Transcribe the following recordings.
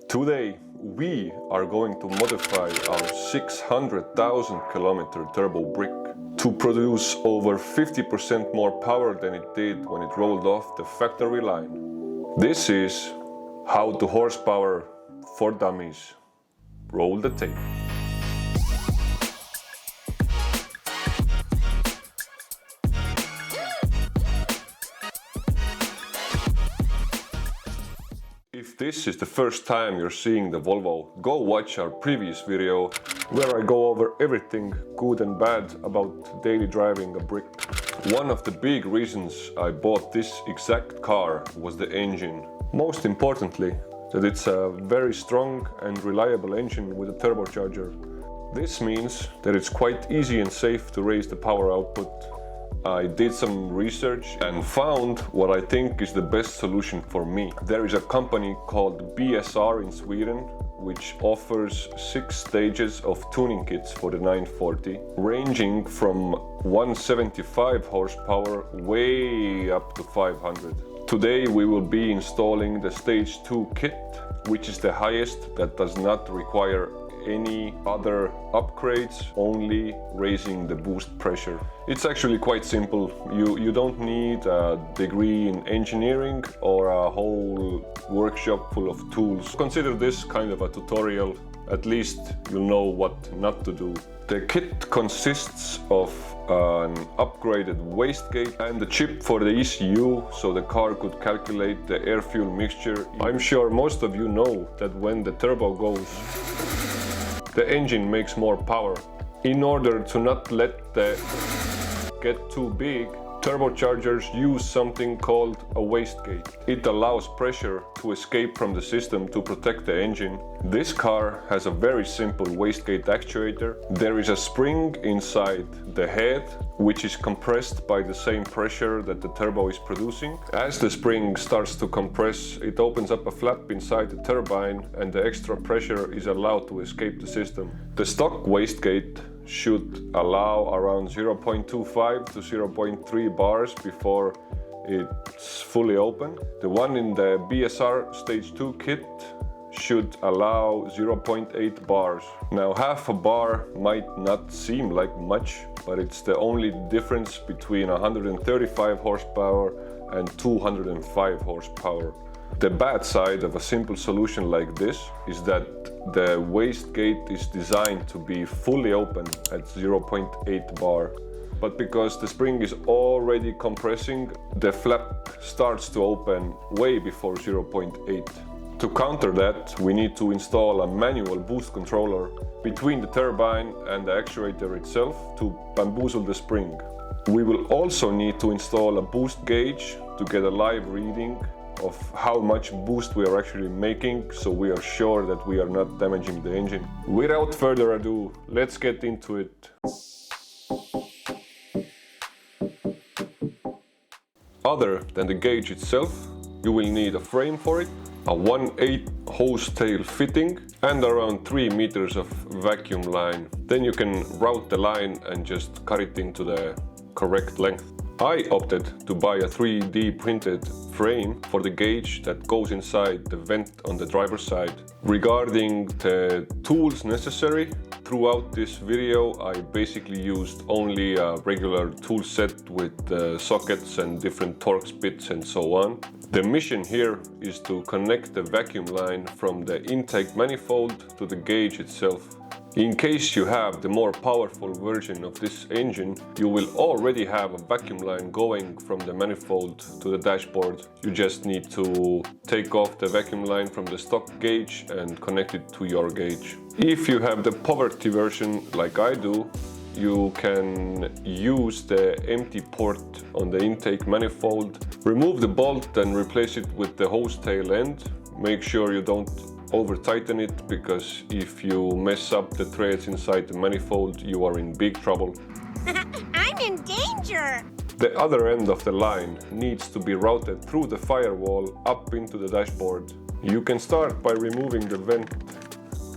Today we are going to modify our 600,000 kilometer turbo brick to produce over 50% more power than it did when it rolled off the factory line. This is how to horsepower for dummies. Roll the tape. If this is the first time you're seeing the Volvo, go watch our previous video where I go over everything good and bad about daily driving a brick. One of the big reasons I bought this exact car was the engine. Most importantly, that it's a very strong and reliable engine with a turbocharger. This means that it's quite easy and safe to raise the power output. I did some research and found what I think is the best solution for me. There is a company called BSR in Sweden which offers 6 stages of tuning kits for the 940, ranging from 175 horsepower way up to 500. Today we will be installing the stage 2 kit, which is the highest that does not require any other upgrades, only raising the boost pressure. It's actually quite simple. You don't need a degree in engineering or a whole workshop full of tools. Consider this kind of a tutorial. At least you'll know what not to do. The kit consists of an upgraded wastegate and the chip for the ECU, so the car could calculate the air-fuel mixture. I'm sure most of you know that when the turbo goes, the engine makes more power. In order to not let the get too big, turbochargers use something called a wastegate. It allows pressure to escape from the system to protect the engine. This car has a very simple wastegate actuator. There is a spring inside the head, which is compressed by the same pressure that the turbo is producing. As the spring starts to compress, it opens up a flap inside the turbine and the extra pressure is allowed to escape the system. The stock wastegate should allow around 0.25 to 0.3 bars before it's fully open. The one in the BSR Stage 2 kit should allow 0.8 bars. Now, half a bar might not seem like much, but it's the only difference between 135 horsepower and 205 horsepower. The bad side of a simple solution like this is that the wastegate is designed to be fully open at 0.8 bar. But because the spring is already compressing, the flap starts to open way before 0.8. To counter that, we need to install a manual boost controller between the turbine and the actuator itself to bamboozle the spring. We will also need to install a boost gauge to get a live reading of how much boost we are actually making, so we are sure that we are not damaging the engine. Without further ado, let's get into it. Other than the gauge itself, you will need a frame for it, a 1/8 hose tail fitting and around 3 meters of vacuum line. Then you can route the line and just cut it into the correct length. I opted to buy a 3D printed frame for the gauge that goes inside the vent on the driver's side. Regarding the tools necessary, throughout this video I basically used only a regular tool set with sockets and different Torx bits and so on. The mission here is to connect the vacuum line from the intake manifold to the gauge itself. In case you have the more powerful version of this engine, you will already have a vacuum line going from the manifold to the dashboard. You just need to take off the vacuum line from the stock gauge and connect it to your gauge. If you have the poverty version like I do, you can use the empty port on the intake manifold, remove the bolt and replace it with the hose tail end. Make sure you don't over tighten it, because if you mess up the threads inside the manifold, you are in big trouble. I'm in danger! The other end of the line needs to be routed through the firewall up into the dashboard. You can start by removing the vent.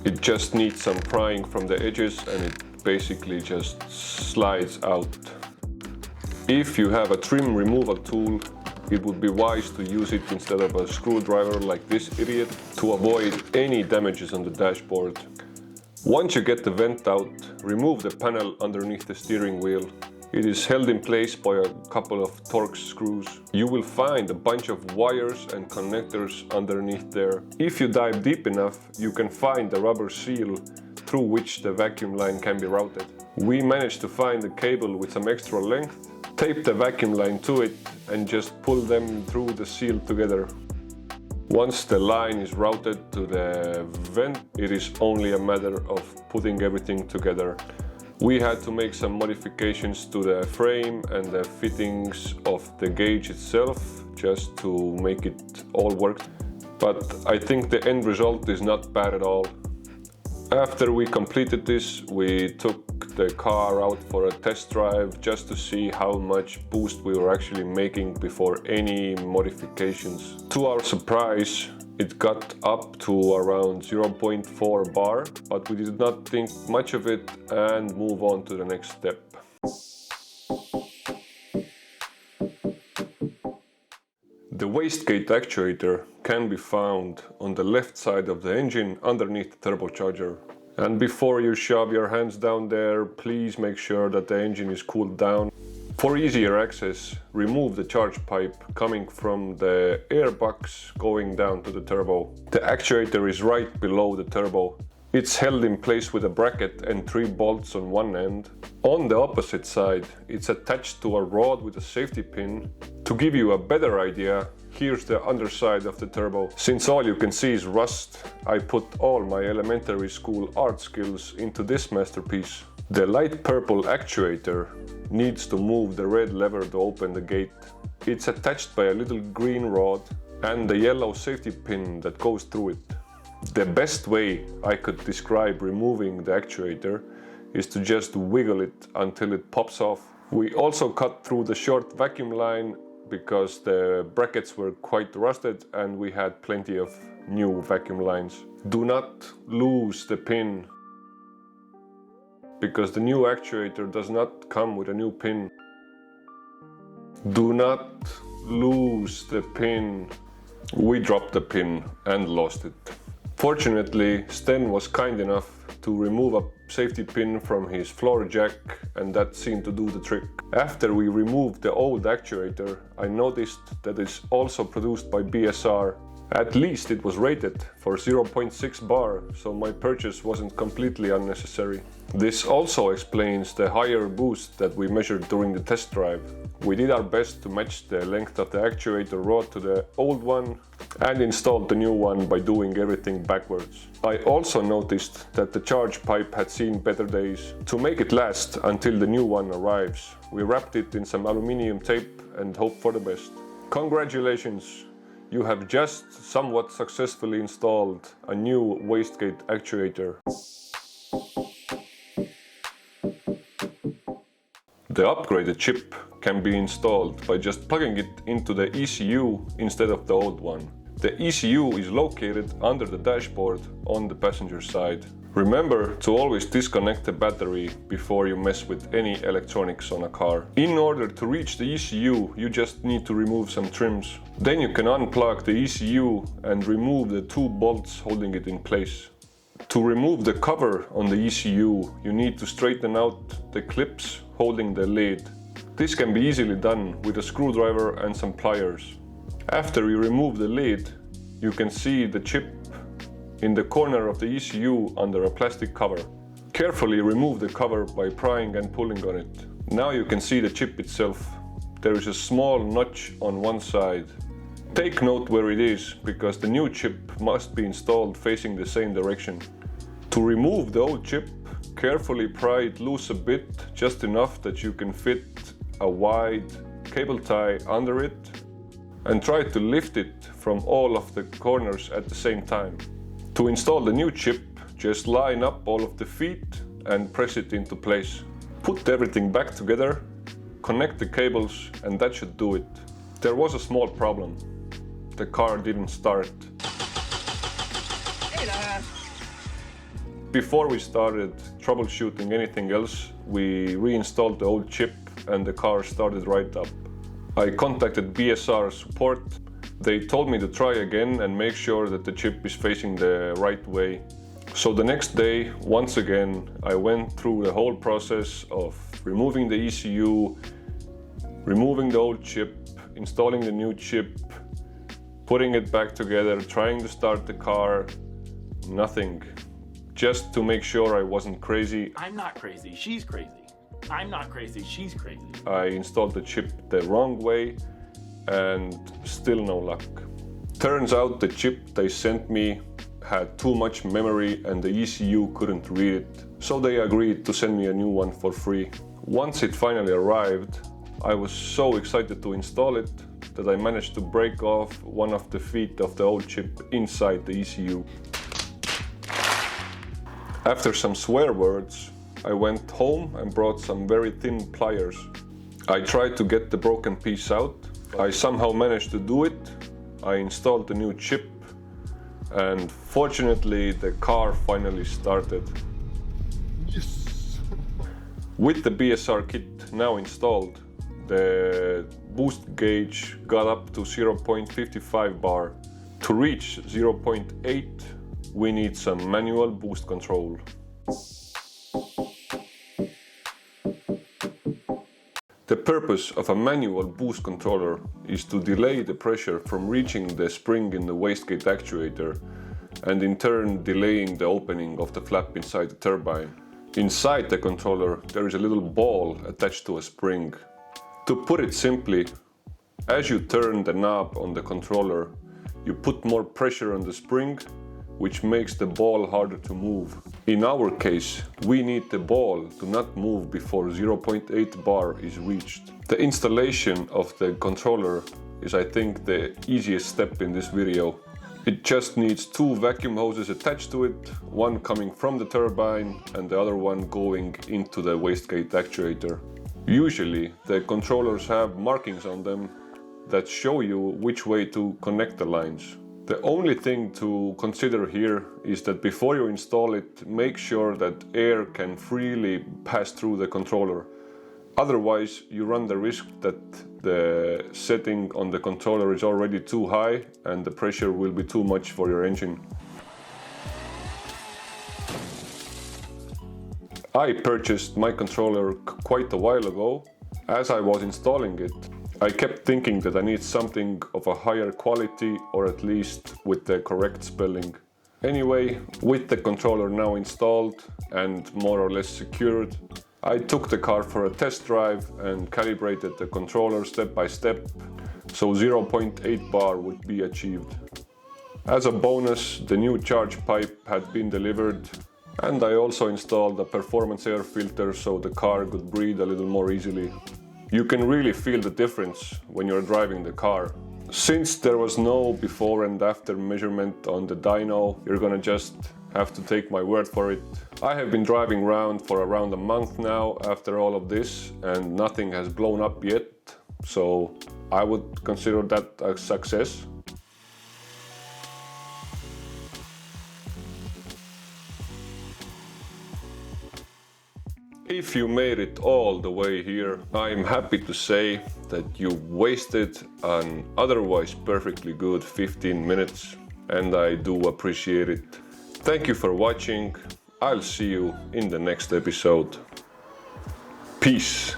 It just needs some prying from the edges and it basically just slides out. If you have a trim removal tool, it would be wise to use it instead of a screwdriver like this idiot to avoid any damages on the dashboard. Once you get the vent out, remove the panel underneath the steering wheel. It is held in place by a couple of Torx screws. You will find a bunch of wires and connectors underneath there. If you dive deep enough, you can find the rubber seal through which the vacuum line can be routed. We managed to find a cable with some extra length, tape the vacuum line to it and just pull them through the seal together. Once the line is routed to the vent, it is only a matter of putting everything together. We had to make some modifications to the frame and the fittings of the gauge itself just to make it all work. But I think the end result is not bad at all. After we completed this, we took the car out for a test drive just to see how much boost we were actually making before any modifications. To our surprise, it got up to around 0.4 bar, but we did not think much of it and move on to the next step. The wastegate actuator can be found on the left side of the engine underneath the turbocharger. And before you shove your hands down there, please make sure that the engine is cooled down. For easier access, remove the charge pipe coming from the air box going down to the turbo. The actuator is right below the turbo. It's held in place with a bracket and 3 bolts on one end. On the opposite side, it's attached to a rod with a safety pin. To give you a better idea, here's the underside of the turbo. Since all you can see is rust, I put all my elementary school art skills into this masterpiece. The light purple actuator needs to move the red lever to open the gate. It's attached by a little green rod and the yellow safety pin that goes through it. The best way I could describe removing the actuator is to just wiggle it until it pops off. We also cut through the short vacuum line because the brackets were quite rusted and we had plenty of new vacuum lines. Do not lose the pin, because the new actuator does not come with a new pin. Do not lose the pin. We dropped the pin and lost it. Fortunately, Sten was kind enough to remove a safety pin from his floor jack, and that seemed to do the trick. After we removed the old actuator, I noticed that it's also produced by BSR. At least it was rated for 0.6 bar, so my purchase wasn't completely unnecessary. This also explains the higher boost that we measured during the test drive. We did our best to match the length of the actuator rod to the old one and installed the new one by doing everything backwards. I also noticed that the charge pipe had seen better days. To make it last until the new one arrives, we wrapped it in some aluminium tape and hoped for the best. Congratulations! You have just somewhat successfully installed a new wastegate actuator. The upgraded chip can be installed by just plugging it into the ECU instead of the old one. The ECU is located under the dashboard on the passenger side. Remember to always disconnect the battery before you mess with any electronics on a car. In order to reach the ECU, you just need to remove some trims. Then you can unplug the ECU and remove the 2 bolts holding it in place. To remove the cover on the ECU, you need to straighten out the clips holding the lid. This can be easily done with a screwdriver and some pliers. After you remove the lid, you can see the chip in the corner of the ECU under a plastic cover. Carefully remove the cover by prying and pulling on it. Now you can see the chip itself. There is a small notch on one side. Take note where it is, because the new chip must be installed facing the same direction. To remove the old chip, carefully pry it loose a bit, just enough that you can fit a wide cable tie under it, and try to lift it from all of the corners at the same time. To install the new chip, just line up all of the feet and press it into place. Put everything back together, connect the cables, and that should do it. There was a small problem. The car didn't start. Hey there. Before we started troubleshooting anything else, we reinstalled the old chip and the car started right up. I contacted BSR support. They told me to try again and make sure that the chip is facing the right way. So the next day, once again, I went through the whole process of removing the ECU, removing the old chip, installing the new chip, putting it back together, trying to start the car. Nothing. Just to make sure I wasn't crazy. I'm not crazy, she's crazy. I'm not crazy, she's crazy. I installed the chip the wrong way and still no luck. Turns out the chip they sent me had too much memory and the ECU couldn't read it. So they agreed to send me a new one for free. Once it finally arrived, I was so excited to install it that I managed to break off one of the feet of the old chip inside the ECU. After some swear words, I went home and brought some very thin pliers. I tried to get the broken piece out. I somehow managed to do it. I installed the new chip and fortunately the car finally started. Yes. With the BSR kit now installed, the boost gauge got up to 0.55 bar. To reach 0.8, we need some manual boost control. The purpose of a manual boost controller is to delay the pressure from reaching the spring in the wastegate actuator and in turn delaying the opening of the flap inside the turbine. Inside the controller there is a little ball attached to a spring. To put it simply, as you turn the knob on the controller, you put more pressure on the spring, which makes the ball harder to move. In our case, we need the ball to not move before 0.8 bar is reached. The installation of the controller is, I think, the easiest step in this video. It just needs two vacuum hoses attached to it, one coming from the turbine and the other one going into the wastegate actuator. Usually, the controllers have markings on them that show you which way to connect the lines. The only thing to consider here is that before you install it, make sure that air can freely pass through the controller. Otherwise, you run the risk that the setting on the controller is already too high and the pressure will be too much for your engine. I purchased my controller quite a while ago. As I was installing it, I kept thinking that I need something of a higher quality or at least with the correct spelling. Anyway, with the controller now installed and more or less secured, I took the car for a test drive and calibrated the controller step by step so 0.8 bar would be achieved. As a bonus, the new charge pipe had been delivered and I also installed a performance air filter so the car could breathe a little more easily. You can really feel the difference when you're driving the car. Since there was no before and after measurement on the dyno, you're gonna just have to take my word for it. I have been driving around for around a month now after all of this and nothing has blown up yet, so I would consider that a success. If you made it all the way here, I'm happy to say that you wasted an otherwise perfectly good 15 minutes and I do appreciate it. Thank you for watching. I'll see you in the next episode. Peace.